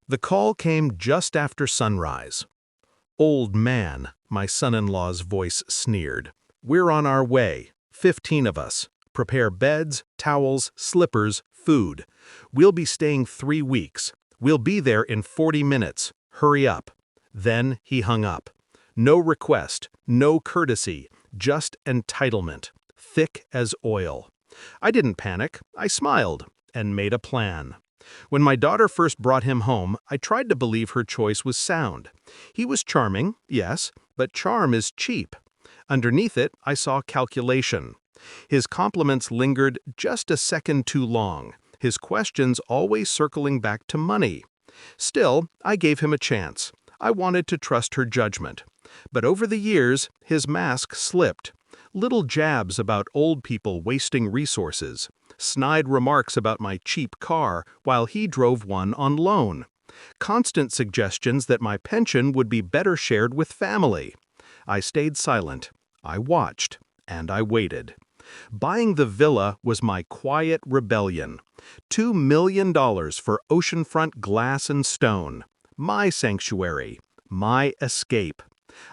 The call came just after sunrise. "Old man," my son-in-law's voice sneered. "We're on our way, 15 of us. Prepare beds, towels, slippers, food. We'll be staying 3 weeks. We'll be there in 40 minutes. Hurry up." Then he hung up. No request, no courtesy, just entitlement, thick as oil. I didn't panic, I smiled, and made a plan. When my daughter first brought him home, I tried to believe her choice was sound. He was charming, yes, but charm is cheap. Underneath it, I saw calculation. His compliments lingered just a second too long, his questions always circling back to money. Still, I gave him a chance. I wanted to trust her judgment. But over the years, his mask slipped. Little jabs about old people wasting resources, snide remarks about my cheap car while he drove one on loan, constant suggestions that my pension would be better shared with family. I stayed silent, I watched, and I waited. Buying the villa was my quiet rebellion. $2 million for oceanfront glass and stone. My sanctuary, my escape.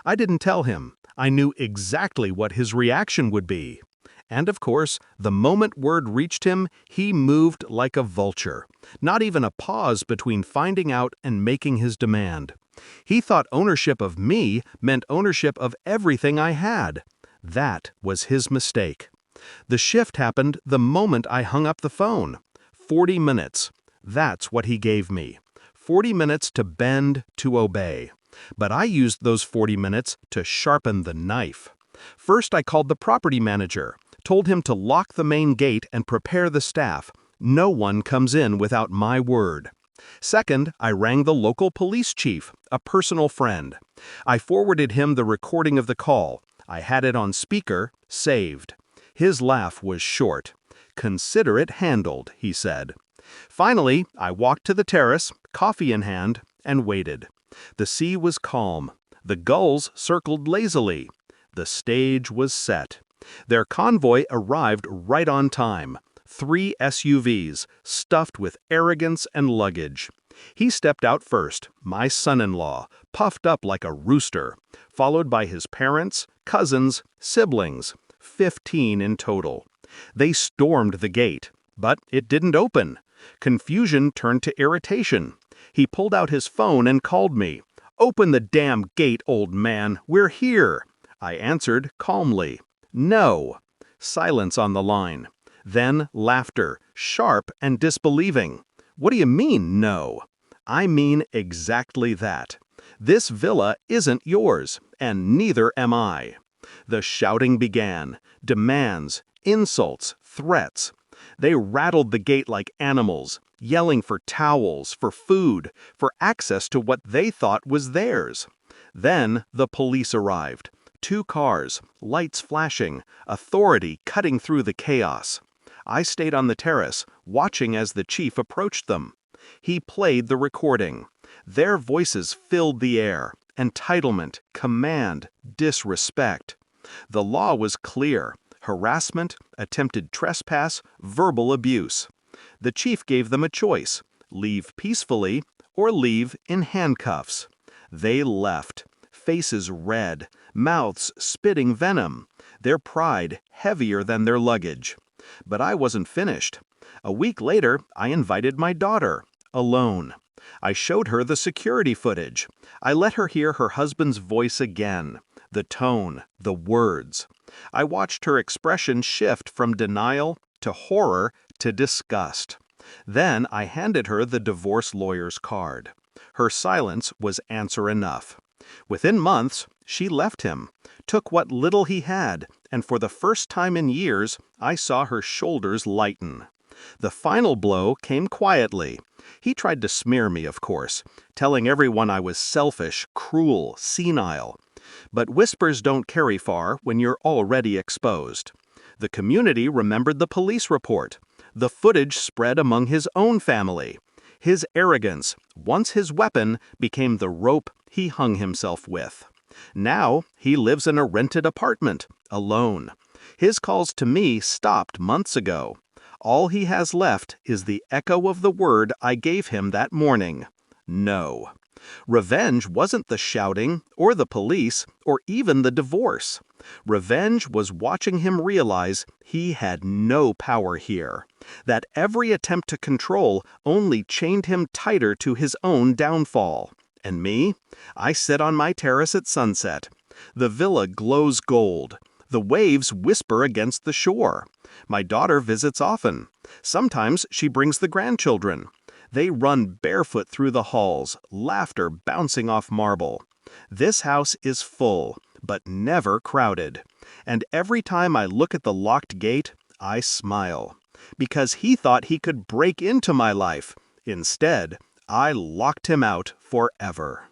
I didn't tell him. I knew exactly what his reaction would be. And of course, the moment word reached him, he moved like a vulture. Not even a pause between finding out and making his demand. He thought ownership of me meant ownership of everything I had. That was his mistake. The shift happened the moment I hung up the phone. 40 minutes. That's what he gave me. 40 minutes to bend, to obey. But I used those 40 minutes to sharpen the knife. First, I called the property manager, told him to lock the main gate and prepare the staff. No one comes in without my word. Second, I rang the local police chief, a personal friend. I forwarded him the recording of the call. I had it on speaker, saved. His laugh was short. "Consider it handled," he said. Finally, I walked to the terrace, coffee in hand, and waited. The sea was calm. The gulls circled lazily. The stage was set. Their convoy arrived right on time. 3 SUVs, stuffed with arrogance and luggage. He stepped out first, my son-in-law, puffed up like a rooster, followed by his parents, cousins, siblings, 15 in total. They stormed the gate, but it didn't open. Confusion turned to irritation. He pulled out his phone and called me. "Open the damn gate, old man, we're here." I answered calmly, "No." Silence on the line. Then laughter, sharp and disbelieving. "What do you mean, no?" "I mean exactly that. This villa isn't yours, and neither am I." The shouting began. Demands, insults, threats. They rattled the gate like animals, yelling for towels, for food, for access to what they thought was theirs. Then the police arrived. 2 cars, lights flashing, authority cutting through the chaos. I stayed on the terrace, watching as the chief approached them. He played the recording. Their voices filled the air. Entitlement, command, disrespect. The law was clear. Harassment, attempted trespass, verbal abuse. The chief gave them a choice: leave peacefully or leave in handcuffs. They left, faces red, mouths spitting venom, their pride heavier than their luggage. But I wasn't finished. A week later, I invited my daughter, alone. I showed her the security footage. I let her hear her husband's voice again, the tone, the words. I watched her expression shift from denial to horror to disgust. Then I handed her the divorce lawyer's card. Her silence was answer enough. Within months, she left him, took what little he had, and for the first time in years, I saw her shoulders lighten. The final blow came quietly. He tried to smear me, of course, telling everyone I was selfish, cruel, senile. But whispers don't carry far when you're already exposed. The community remembered the police report. The footage spread among his own family. His arrogance, once his weapon, became the rope he hung himself with. Now he lives in a rented apartment, alone. His calls to me stopped months ago. All he has left is the echo of the word I gave him that morning: No. Revenge wasn't the shouting, or the police, or even the divorce. Revenge was watching him realize he had no power here, that every attempt to control only chained him tighter to his own downfall. And me? I sit on my terrace at sunset. The villa glows gold. The waves whisper against the shore. My daughter visits often. Sometimes she brings the grandchildren. They run barefoot through the halls, laughter bouncing off marble. This house is full, but never crowded. And every time I look at the locked gate, I smile. Because he thought he could break into my life. Instead, I locked him out forever.